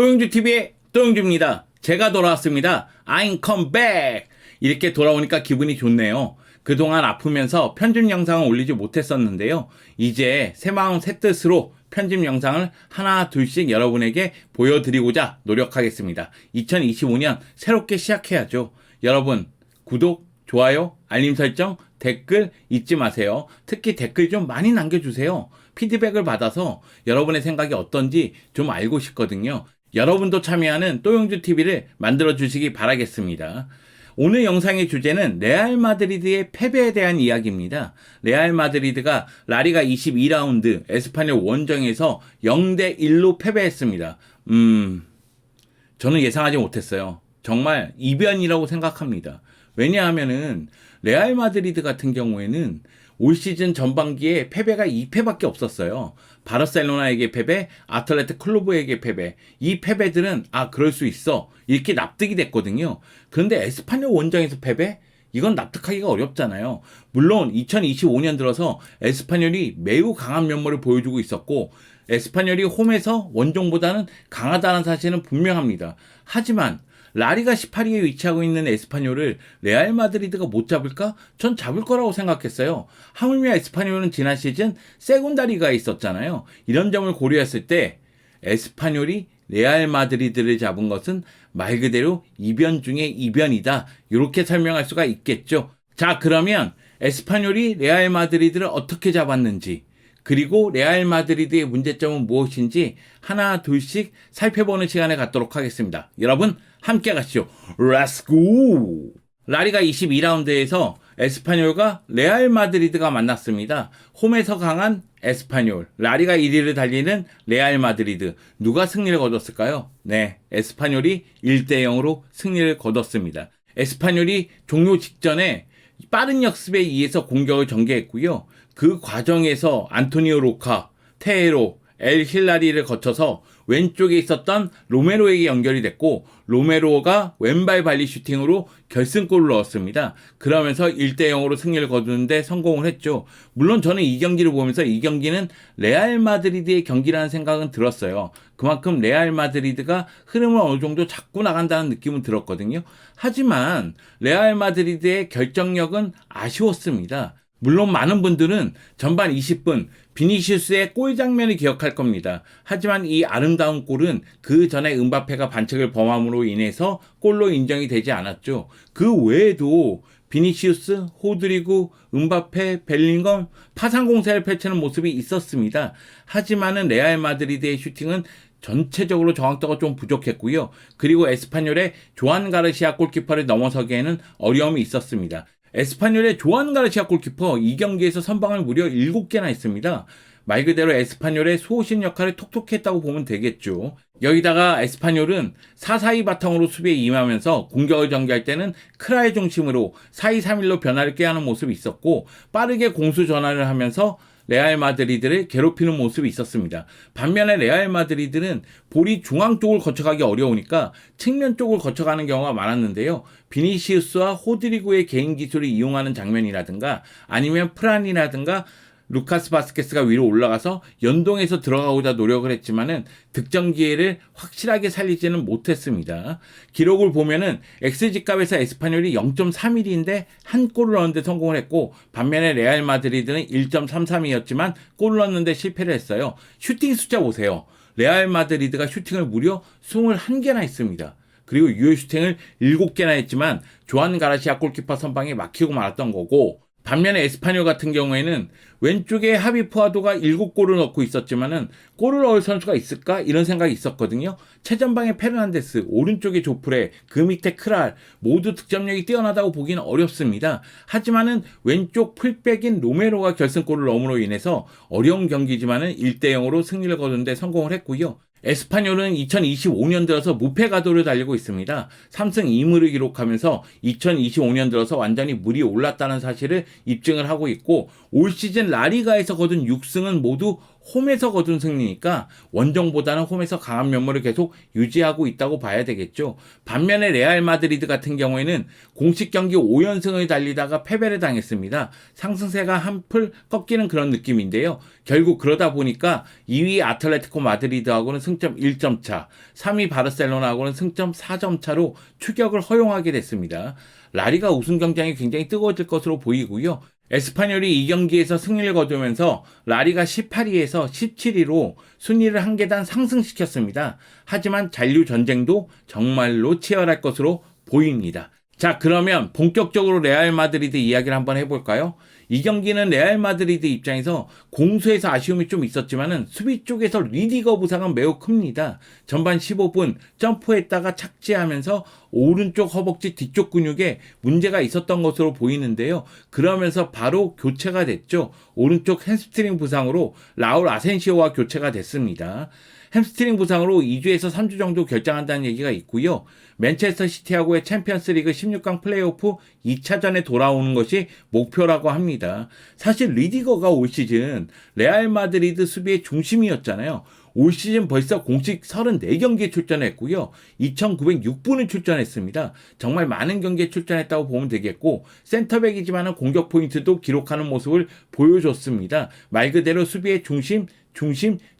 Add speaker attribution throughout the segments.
Speaker 1: 또용주TV의 또용주입니다. 제가 돌아왔습니다. I'm come back! 이렇게 돌아오니까 기분이 좋네요. 그동안 아프면서 편집 영상을 올리지 못했었는데요. 이제 새마음 새뜻으로 편집 영상을 하나 둘씩 여러분에게 보여드리고자 노력하겠습니다. 2025년 새롭게 시작해야죠. 여러분 구독, 좋아요, 알림 설정, 댓글 잊지 마세요. 특히 댓글 좀 많이 남겨주세요. 피드백을 받아서 여러분의 생각이 어떤지 좀 알고 싶거든요. 여러분도 참여하는 또용주TV를 만들어주시기 바라겠습니다. 오늘 영상의 주제는 레알 마드리드의 패배에 대한 이야기입니다. 레알 마드리드가 라리가 22라운드 에스파뇰 원정에서 0대1로 패배했습니다. 저는 예상하지 못했어요. 정말 이변이라고 생각합니다. 왜냐하면은 레알 마드리드 같은 경우에는 올 시즌 전반기에 패배가 2패밖에 없었어요. 바르셀로나에게 패배, 아틀레틱 클루브에게 패배. 이 패배들은 그럴 수 있어. 이렇게 납득이 됐거든요. 그런데 에스파뇰 원정에서 패배? 이건 납득하기가 어렵잖아요. 물론 2025년 들어서 에스파뇰이 매우 강한 면모를 보여주고 있었고 에스파뇰이 홈에서 원정보다는 강하다는 사실은 분명합니다. 하지만 라리가 18위에 위치하고 있는 에스파뇰을 레알 마드리드가 못 잡을까? 전 잡을 거라고 생각했어요. 하물며 에스파뇰은 지난 시즌 세군다 리가에 있었잖아요. 이런 점을 고려했을 때 에스파뇰이 레알 마드리드를 잡은 것은 말 그대로 이변 중에 이변이다. 이렇게 설명할 수가 있겠죠. 자, 그러면 에스파뇰이 레알 마드리드를 어떻게 잡았는지, 그리고 레알 마드리드의 문제점은 무엇인지 하나 둘씩 살펴보는 시간을 갖도록 하겠습니다. 여러분 함께 가시죠. Let's go! 라리가 22라운드에서 에스파뇰과 레알 마드리드가 만났습니다. 홈에서 강한 에스파뇰, 라리가 1위를 달리는 레알 마드리드. 누가 승리를 거뒀을까요? 네, 에스파뇰이 1대0으로 승리를 거뒀습니다. 에스파뇰이 종료 직전에 빠른 역습에 의해서 공격을 전개했고요. 그 과정에서 안토니오 로카, 테헤로, 엘 힐라리를 거쳐서 왼쪽에 있었던 로메로에게 연결이 됐고 로메로가 왼발 발리 슈팅으로 결승골을 넣었습니다. 그러면서 1대0으로 승리를 거두는데 성공을 했죠. 물론 저는 이 경기를 보면서 이 경기는 레알 마드리드의 경기라는 생각은 들었어요. 그만큼 레알 마드리드가 흐름을 어느 정도 잡고 나간다는 느낌은 들었거든요. 하지만 레알 마드리드의 결정력은 아쉬웠습니다. 물론 많은 분들은 전반 20분 비니시우스의 골 장면을 기억할 겁니다. 하지만 이 아름다운 골은 그 전에 음바페가 반칙을 범함으로 인해서 골로 인정이 되지 않았죠. 그 외에도 비니시우스, 호드리구, 음바페, 벨링엄 파상 공세를 펼치는 모습이 있었습니다. 하지만은 레알 마드리드의 슈팅은 전체적으로 정확도가 좀 부족했고요. 그리고 에스파뇰의 조안 가르시아 골키퍼를 넘어서기에는 어려움이 있었습니다. 에스파뇰의 조안 가르시아 골키퍼 이 경기에서 선방을 무려 7개나 했습니다. 말 그대로 에스파뇰의 수호신 역할을 톡톡히 했다고 보면 되겠죠. 여기다가 에스파뇰은 4-4-2 바탕으로 수비에 임하면서 공격을 전개할 때는 크라의 중심으로 4-2-3-1로 변화를 꾀하는 모습이 있었고 빠르게 공수 전환을 하면서 레알 마드리드를 괴롭히는 모습이 있었습니다. 반면에 레알 마드리드는 볼이 중앙 쪽을 거쳐가기 어려우니까 측면 쪽을 거쳐가는 경우가 많았는데요. 비니시우스와 호드리구의 개인 기술을 이용하는 장면이라든가 아니면 프란이라든가 루카스 바스케스가 위로 올라가서 연동해서 들어가고자 노력을 했지만은 득점 기회를 확실하게 살리지는 못했습니다. 기록을 보면은 XG값에서 에스파뇰이 0.31인데 한 골을 넣는데 성공을 했고 반면에 레알 마드리드는 1.33이었지만 골을 넣는데 실패를 했어요. 슈팅 숫자 보세요. 레알 마드리드가 슈팅을 무려 21개나 했습니다. 그리고 유효 슈팅을 7개나 했지만 조안 가르시아 골키퍼 선방에 막히고 말았던 거고 반면에 에스파뇰 같은 경우에는 왼쪽에 하비 푸아도가 7골을 넣고 있었지만은 골을 넣을 선수가 있을까? 이런 생각이 있었거든요. 최전방에 페르난데스, 오른쪽에 조프레, 그 밑에 크랄 모두 득점력이 뛰어나다고 보기는 어렵습니다. 하지만은 왼쪽 풀백인 로메로가 결승골을 넣음으로 인해서 어려운 경기지만은 1대0으로 승리를 거두는데 성공을 했고요. 에스파뇰은 2025년 들어서 무패 가도를 달리고 있습니다. 3승 2무를 기록하면서 2025년 들어서 완전히 물이 올랐다는 사실을 입증을 하고 있고 올 시즌 라리가에서 거둔 6승은 모두 홈에서 거둔 승리니까 원정보다는 홈에서 강한 면모를 계속 유지하고 있다고 봐야 되겠죠. 반면에 레알 마드리드 같은 경우에는 공식 경기 5연승을 달리다가 패배를 당했습니다. 상승세가 한풀 꺾이는 그런 느낌인데요. 결국 그러다 보니까 2위 아틀레티코 마드리드하고는 승점 1점 차, 3위 바르셀로나하고는 승점 4점 차로 추격을 허용하게 됐습니다. 라리가 우승 경쟁이 굉장히 뜨거워질 것으로 보이고요. 에스파뇰이 이 경기에서 승리를 거두면서 라리가 18위에서 17위로 순위를 한 계단 상승시켰습니다. 하지만 잔류 전쟁도 정말로 치열할 것으로 보입니다. 자, 그러면 본격적으로 레알 마드리드 이야기를 한번 해볼까요? 이 경기는 레알 마드리드 입장에서 공수에서 아쉬움이 좀 있었지만은 수비 쪽에서 리디거 부상은 매우 큽니다. 전반 15분 점프했다가 착지하면서 오른쪽 허벅지 뒤쪽 근육에 문제가 있었던 것으로 보이는데요. 그러면서 바로 교체가 됐죠. 오른쪽 햄스트링 부상으로 라울 아센시오와 교체가 됐습니다. 햄스트링 부상으로 2주에서 3주 정도 결장한다는 얘기가 있고요. 맨체스터 시티하고의 챔피언스리그 16강 플레이오프 2차전에 돌아오는 것이 목표라고 합니다. 사실 리디거가 올 시즌 레알 마드리드 수비의 중심이었잖아요. 올 시즌 벌써 공식 34경기에 출전했고요. 2,906분을 출전했습니다. 정말 많은 경기에 출전했다고 보면 되겠고 센터백이지만 공격 포인트도 기록하는 모습을 보여줬습니다. 말 그대로 수비의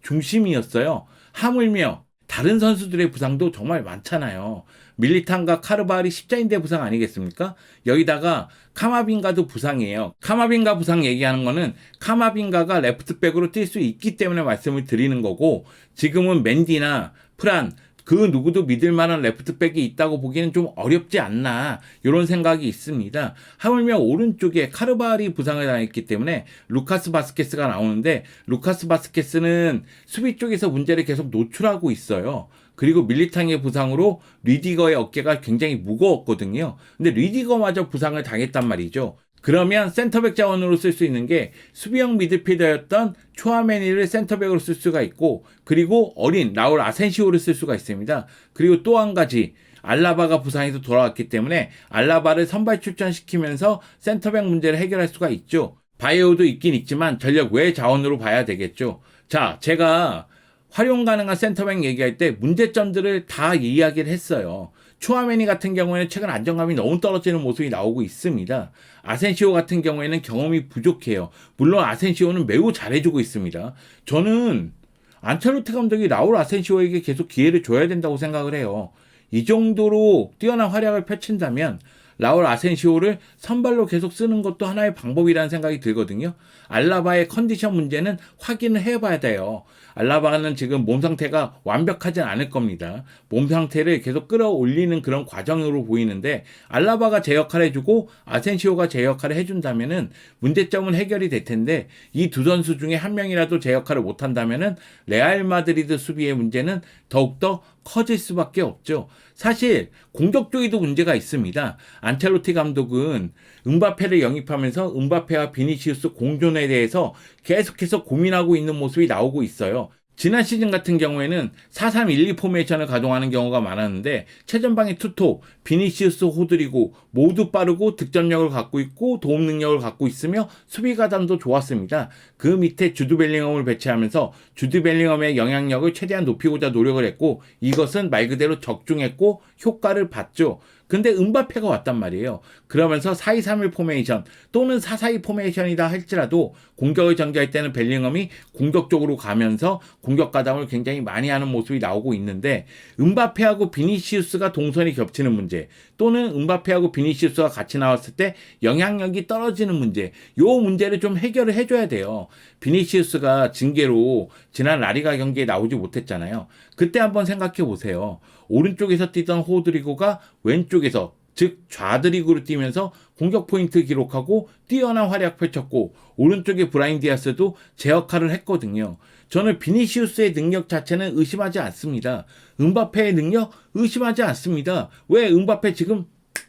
Speaker 1: 중심이었어요. 하물며 다른 선수들의 부상도 정말 많잖아요. 밀리탄과 카르바알이 십자인대 부상 아니겠습니까? 여기다가 카마빈가도 부상이에요. 카마빈가 부상 얘기하는 거는 카마빈가가 레프트백으로 뛸 수 있기 때문에 말씀을 드리는 거고 지금은 맨디나 프란 그 누구도 믿을 만한 레프트백이 있다고 보기는 좀 어렵지 않나 이런 생각이 있습니다. 하물며 오른쪽에 카르바알이 부상을 당했기 때문에 루카스 바스케스가 나오는데 루카스 바스케스는 수비 쪽에서 문제를 계속 노출하고 있어요. 그리고 밀리탕의 부상으로 리디거의 어깨가 굉장히 무거웠거든요. 근데 리디거마저 부상을 당했단 말이죠. 그러면 센터백 자원으로 쓸 수 있는 게 수비형 미드필더였던 초아메니를 센터백으로 쓸 수가 있고 그리고 어린 라울 아센시오를 쓸 수가 있습니다. 그리고 또 한 가지 알라바가 부상에서 돌아왔기 때문에 알라바를 선발 출전시키면서 센터백 문제를 해결할 수가 있죠. 바이오도 있긴 있지만 전력 외 자원으로 봐야 되겠죠. 자, 제가 활용 가능한 센터백 얘기할 때 문제점들을 다 이야기를 했어요. 추아메니 같은 경우에는 최근 안정감이 너무 떨어지는 모습이 나오고 있습니다. 아센시오 같은 경우에는 경험이 부족해요. 물론 아센시오는 매우 잘해주고 있습니다. 저는 안첼로티 감독이 라울 아센시오에게 계속 기회를 줘야 된다고 생각을 해요. 이 정도로 뛰어난 활약을 펼친다면 라울 아센시오를 선발로 계속 쓰는 것도 하나의 방법이라는 생각이 들거든요. 알라바의 컨디션 문제는 확인을 해봐야 돼요. 알라바는 지금 몸 상태가 완벽하진 않을 겁니다. 몸 상태를 계속 끌어올리는 그런 과정으로 보이는데 알라바가 제 역할을 해주고 아센시오가 제 역할을 해준다면은 문제점은 해결이 될 텐데 이 두 선수 중에 한 명이라도 제 역할을 못한다면은 레알 마드리드 수비의 문제는 더욱더 커질 수밖에 없죠. 사실 공격 쪽에도 문제가 있습니다. 안첼로티 감독은 음바페를 영입하면서 음바페와 비니시우스 공존에 대해서 계속해서 고민하고 있는 모습이 나오고 있어요. 지난 시즌 같은 경우에는 4-3-1-2 포메이션을 가동하는 경우가 많았는데 최전방의 투톱, 비니시우스, 호드리고 모두 빠르고 득점력을 갖고 있고 도움 능력을 갖고 있으며 수비 가담도 좋았습니다. 그 밑에 주드 벨링엄을 배치하면서 주드 벨링엄의 영향력을 최대한 높이고자 노력을 했고 이것은 말 그대로 적중했고 효과를 봤죠. 근데 음바페가 왔단 말이에요. 그러면서 4-2-3-1 포메이션 또는 4-4-2 포메이션이다 할지라도 공격을 전개할 때는 벨링엄이 공격적으로 가면서 공격 가담을 굉장히 많이 하는 모습이 나오고 있는데 음바페하고 비니시우스가 동선이 겹치는 문제 또는 음바페하고 비니시우스가 같이 나왔을 때 영향력이 떨어지는 문제 요 문제를 좀 해결을 해줘야 돼요. 비니시우스가 징계로 지난 라리가 경기에 나오지 못했잖아요. 그때 한번 생각해 보세요. 오른쪽에서 뛰던 호드리고가 왼쪽에서 즉 좌드리그로 뛰면서 공격 포인트 기록하고 뛰어난 활약 펼쳤고 오른쪽에 브라임 디아스도 제 역할을 했거든요. 저는 비니시우스의 능력 자체는 의심하지 않습니다. 음바페의 능력 의심하지 않습니다. 왜? 음바페 지금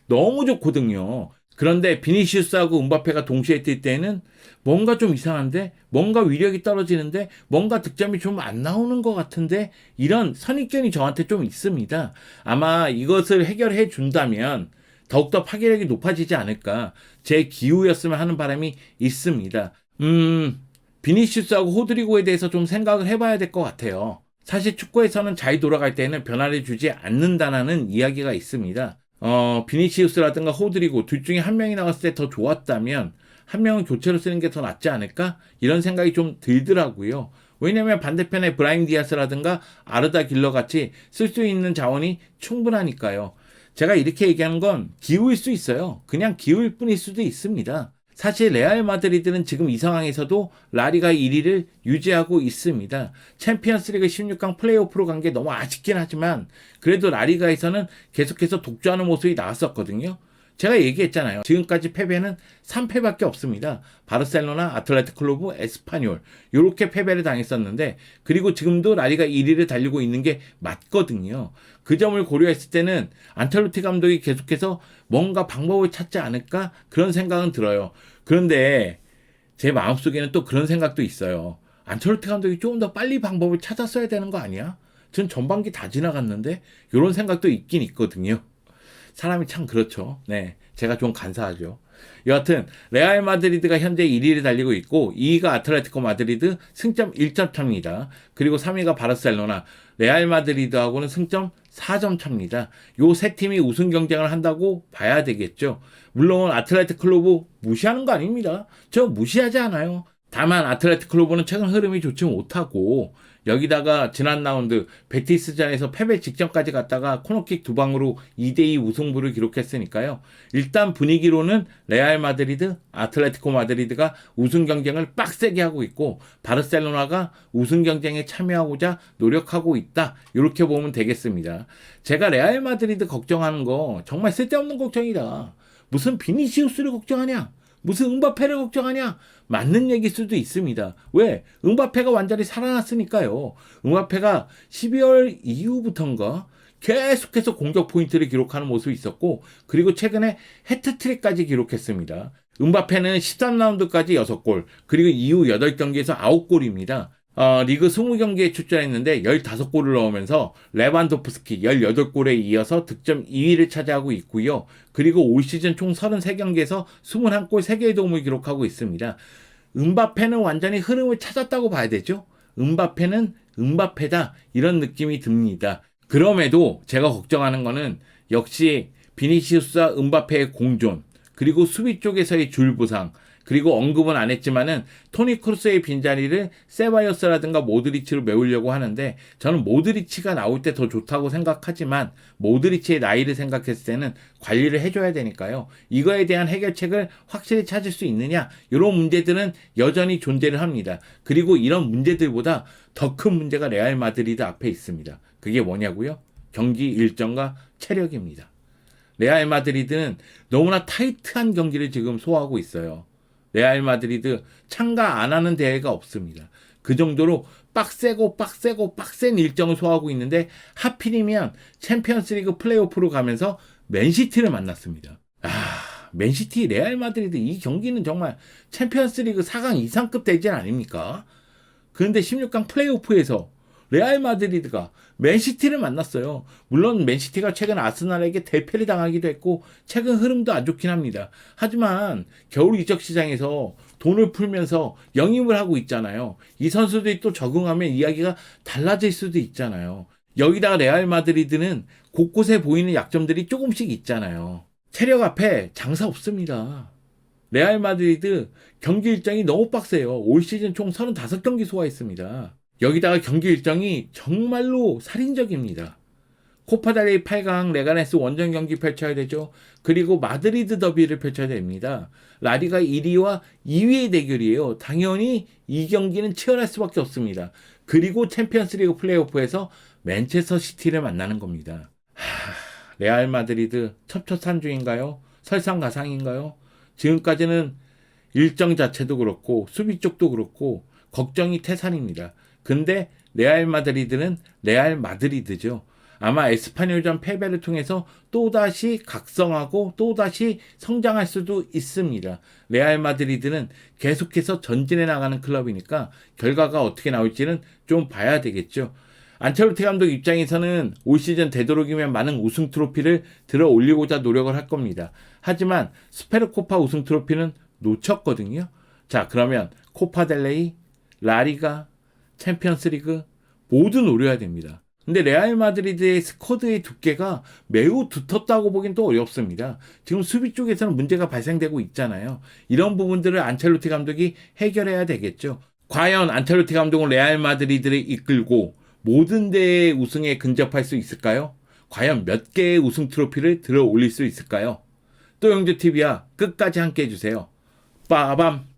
Speaker 1: 너무 좋거든요. 그런데 비니시우스하고 음바페가 동시에 뛸 때는 뭔가 좀 이상한데 뭔가 위력이 떨어지는데 뭔가 득점이 좀 안 나오는 것 같은데 이런 선입견이 저한테 좀 있습니다. 아마 이것을 해결해 준다면 더욱더 파괴력이 높아지지 않을까 제 기우였으면 하는 바람이 있습니다. 비니시우스하고 호드리고에 대해서 좀 생각을 해봐야 될 것 같아요. 사실 축구에서는 잘 돌아갈 때는 변화를 주지 않는다는 이야기가 있습니다. 비니시우스라든가 호드리고 둘 중에 한 명이 나왔을 때 더 좋았다면 한 명은 교체로 쓰는 게 더 낫지 않을까? 이런 생각이 좀 들더라고요. 왜냐면 반대편에 브라임 디아스라든가 아르다 길러 같이 쓸 수 있는 자원이 충분하니까요. 제가 이렇게 얘기하는 건 기우일 수 있어요. 그냥 기우일 뿐일 수도 있습니다. 사실 레알 마드리드는 지금 이 상황에서도 라리가 1위를 유지하고 있습니다. 챔피언스리그 16강 플레이오프로 간 게 너무 아쉽긴 하지만 그래도 라리가에서는 계속해서 독주하는 모습이 나왔었거든요. 제가 얘기했잖아요. 지금까지 패배는 3패밖에 없습니다. 바르셀로나, 아틀레티코 클루브, 에스파뇰 이렇게 패배를 당했었는데 그리고 지금도 라리가 1위를 달리고 있는 게 맞거든요. 그 점을 고려했을 때는 안첼로티 감독이 계속해서 뭔가 방법을 찾지 않을까 그런 생각은 들어요. 그런데 제 마음속에는 또 그런 생각도 있어요. 안첼로티 감독이 조금 더 빨리 방법을 찾았어야 되는 거 아니야? 전 전반기 다 지나갔는데 이런 생각도 있긴 있거든요. 사람이 참 그렇죠. 네, 제가 좀 간사하죠. 여하튼 레알 마드리드가 현재 1위를 달리고 있고 2위가 아틀레티코 마드리드 승점 1점 차입니다. 그리고 3위가 바르셀로나, 레알 마드리드하고는 승점 4점 차입니다. 요 세 팀이 우승 경쟁을 한다고 봐야 되겠죠. 물론 아틀레티코 클루브 무시하는 거 아닙니다. 저 무시하지 않아요. 다만 아틀레티코 클루브는 최근 흐름이 좋지 못하고 여기다가 지난 라운드 베티스전에서 패배 직전까지 갔다가 코너킥 두 방으로 2대2 우승부를 기록했으니까요. 일단 분위기로는 레알 마드리드, 아틀레티코 마드리드가 우승 경쟁을 빡세게 하고 있고 바르셀로나가 우승 경쟁에 참여하고자 노력하고 있다. 이렇게 보면 되겠습니다. 제가 레알 마드리드 걱정하는 거 정말 쓸데없는 걱정이다. 무슨 비니시우스를 걱정하냐? 무슨 음바페를 걱정하냐? 맞는 얘기일 수도 있습니다. 왜? 음바페가 완전히 살아났으니까요. 음바페가 12월 이후부터인가 계속해서 공격 포인트를 기록하는 모습이 있었고 그리고 최근에 해트트릭까지 기록했습니다. 음바페는 13라운드까지 6골 그리고 이후 8경기에서 9골입니다. 리그 20경기에 출전했는데 15골을 넣으면서 레반도프스키 18골에 이어서 득점 2위를 차지하고 있고요. 그리고 올 시즌 총 33경기에서 21골 3개의 도움을 기록하고 있습니다. 음바페는 완전히 흐름을 찾았다고 봐야 되죠. 음바페는 음바페다 이런 느낌이 듭니다. 그럼에도 제가 걱정하는 거는 역시 비니시우스와 음바페의 공존 그리고 수비 쪽에서의 줄부상 그리고 언급은 안 했지만은 토니 크루스의 빈자리를 세바이어스라든가 모드리치로 메우려고 하는데 저는 모드리치가 나올 때 더 좋다고 생각하지만 모드리치의 나이를 생각했을 때는 관리를 해줘야 되니까요. 이거에 대한 해결책을 확실히 찾을 수 있느냐 이런 문제들은 여전히 존재를 합니다. 그리고 이런 문제들보다 더 큰 문제가 레알 마드리드 앞에 있습니다. 그게 뭐냐고요? 경기 일정과 체력입니다. 레알 마드리드는 너무나 타이트한 경기를 지금 소화하고 있어요. 레알 마드리드 참가 안 하는 대회가 없습니다. 그 정도로 빡센 일정을 소화하고 있는데 하필이면 챔피언스리그 플레이오프로 가면서 맨시티를 만났습니다. 맨시티 레알 마드리드 이 경기는 정말 챔피언스리그 4강 이상급 대전 아닙니까? 그런데 16강 플레이오프에서 레알 마드리드가 맨시티를 만났어요. 물론 맨시티가 최근 아스날에게 대패를 당하기도 했고 최근 흐름도 안 좋긴 합니다. 하지만 겨울 이적 시장에서 돈을 풀면서 영입을 하고 있잖아요. 이 선수들이 또 적응하면 이야기가 달라질 수도 있잖아요. 여기다가 레알 마드리드는 곳곳에 보이는 약점들이 조금씩 있잖아요. 체력 앞에 장사 없습니다. 레알 마드리드 경기 일정이 너무 빡세요. 올 시즌 총 35경기 소화했습니다. 여기다가 경기 일정이 정말로 살인적입니다. 코파델레이 8강 레가네스 원정 경기 펼쳐야 되죠. 그리고 마드리드 더비를 펼쳐야 됩니다. 라리가 1위와 2위의 대결이에요. 당연히 이 경기는 치열할 수밖에 없습니다. 그리고 챔피언스리그 플레이오프에서 맨체스터 시티를 만나는 겁니다. 레알 마드리드 첩첩산중인가요? 설상가상인가요? 지금까지는 일정 자체도 그렇고 수비 쪽도 그렇고 걱정이 태산입니다. 근데 레알 마드리드는 레알 마드리드죠. 아마 에스파뇰전 패배를 통해서 또다시 각성하고 또다시 성장할 수도 있습니다. 레알 마드리드는 계속해서 전진해 나가는 클럽이니까 결과가 어떻게 나올지는 좀 봐야 되겠죠. 안첼로티 감독 입장에서는 올 시즌 되도록이면 많은 우승 트로피를 들어 올리고자 노력을 할 겁니다. 하지만 스페르코파 우승 트로피는 놓쳤거든요. 자, 그러면 코파델레이, 라리가, 챔피언스리그 모두 노려야 됩니다. 근데 레알 마드리드의 스쿼드의 두께가 매우 두텁다고 보긴 또 어렵습니다. 지금 수비 쪽에서는 문제가 발생되고 있잖아요. 이런 부분들을 안첼로티 감독이 해결해야 되겠죠. 과연 안첼로티 감독은 레알 마드리드를 이끌고 모든 대회 우승에 근접할 수 있을까요? 과연 몇 개의 우승 트로피를 들어 올릴 수 있을까요? 또 영주TV야 끝까지 함께 해주세요. 빠밤!